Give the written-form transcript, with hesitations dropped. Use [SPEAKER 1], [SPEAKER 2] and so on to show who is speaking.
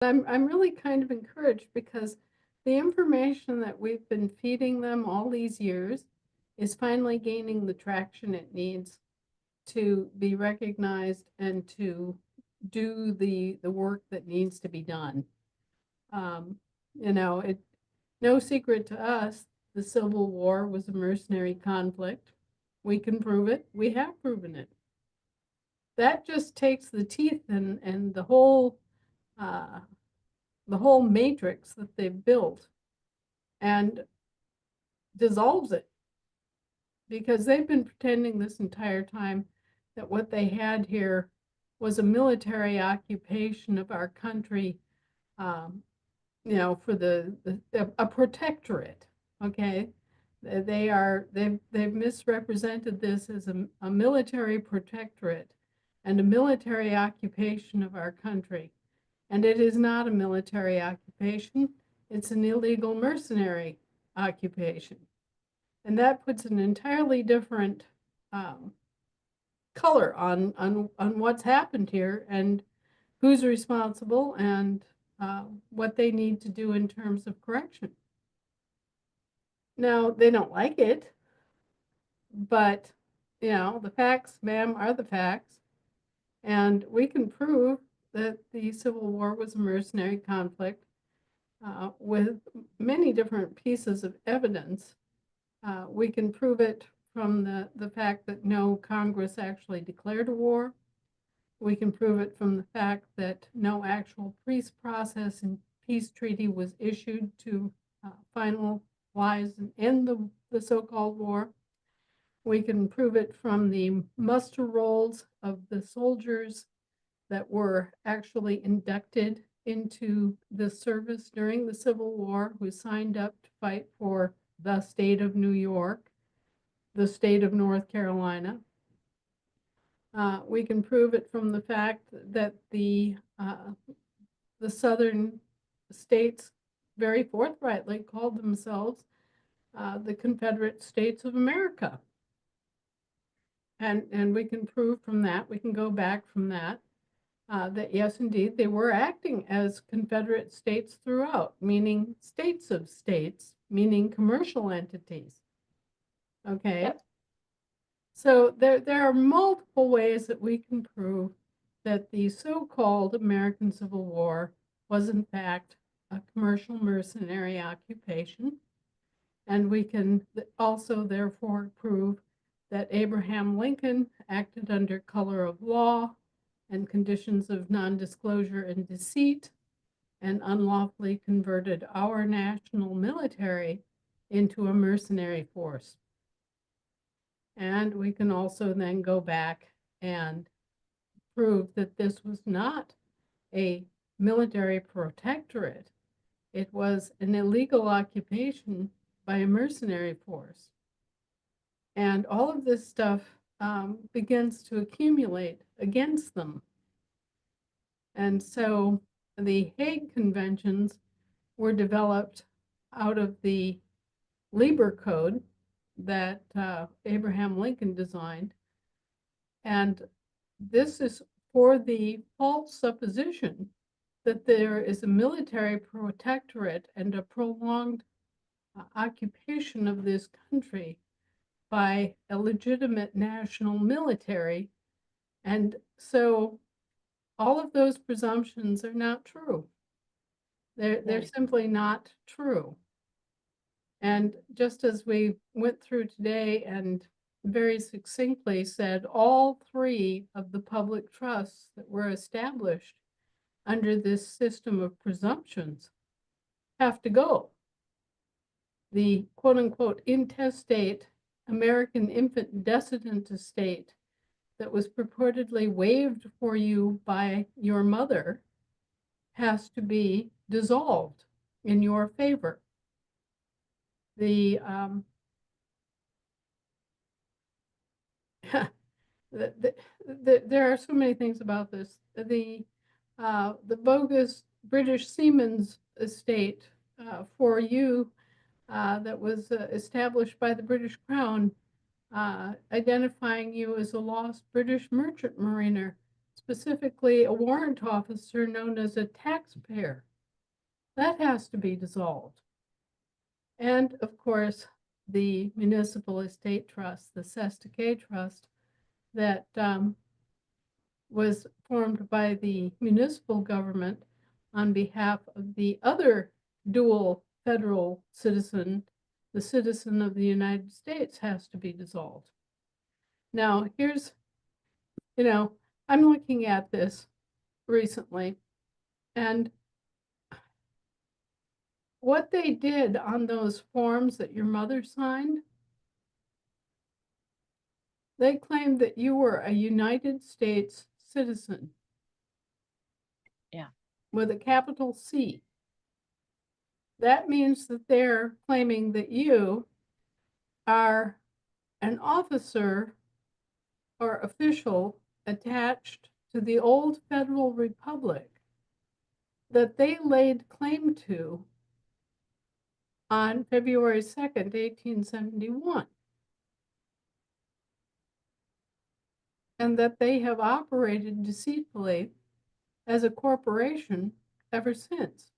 [SPEAKER 1] I'm really kind of encouraged because the information that we've been feeding them all these years is finally gaining the traction it needs to be recognized and to do the work that needs to be done. Um, it no secret to us, the Civil War was a mercenary conflict. We can prove it. We have proven it. That just takes the teeth and uh, the whole matrix that they've built and dissolves it, because they've been pretending this entire time that what they had here was a military occupation of our country, um, for a protectorate. Okay, they've misrepresented this as a military protectorate and a military occupation of our country, and it is not a military occupation. It's an illegal mercenary occupation. And that puts an entirely different um, color on what's happened here and who's responsible and what they need to do in terms of correction. Now, they don't like it, but the facts, ma'am, are the facts. And we can prove that the Civil War was a mercenary conflict with many different pieces of evidence. We can prove it from the fact that no Congress actually declared a war. We can prove it from the fact that no actual peace process and peace treaty was issued to finalize and end the so-called war. We can prove it from the muster rolls of the soldiers that were actually inducted into the service during the Civil War, who signed up to fight for the state of New York, the state of North Carolina. We can prove it from the fact that the southern states very forthrightly called themselves the Confederate States of America. And we can prove from that, we can go back from that, that yes, indeed, they were acting as Confederate states throughout, meaning states of states, meaning commercial entities. Okay.
[SPEAKER 2] Yep.
[SPEAKER 1] So there are multiple ways that we can prove that the so-called American Civil War was in fact a commercial mercenary occupation. And we can also therefore prove that Abraham Lincoln acted under color of law and conditions of non-disclosure and deceit, and unlawfully converted our national military into a mercenary force. And we can also then go back and prove that this was not a military protectorate. It was an illegal occupation by a mercenary force. And all of this stuff begins to accumulate against them. And so the Hague Conventions were developed out of the Lieber Code that Abraham Lincoln designed. And this is for the false supposition that there is a military protectorate and a prolonged occupation of this country by a legitimate national military. And so all of those presumptions are not true. They're simply not true. And just as we went through today and very succinctly said, all three of the public trusts that were established under this system of presumptions have to go. The quote unquote intestate American infant decedent estate that was purportedly waived for you by your mother has to be dissolved in your favor. The there are so many things about this. The bogus British Seamen's estate for you that was established by the British Crown, identifying you as a lost British merchant mariner, specifically a warrant officer known as a taxpayer. That has to be dissolved. And of course, the municipal estate trust, the Sestake Trust, that was formed by the municipal government on behalf of the other dual federal citizen, the citizen of the United States, has to be dissolved. Now, here's, I'm looking at this recently, and what they did on those forms that your mother signed, they claimed that you were a United States citizen.
[SPEAKER 2] Yeah.
[SPEAKER 1] With a capital C. That means that they're claiming that you are an officer or official attached to the old federal republic that they laid claim to on February 2nd, 1871. And that they have operated deceitfully as a corporation ever since.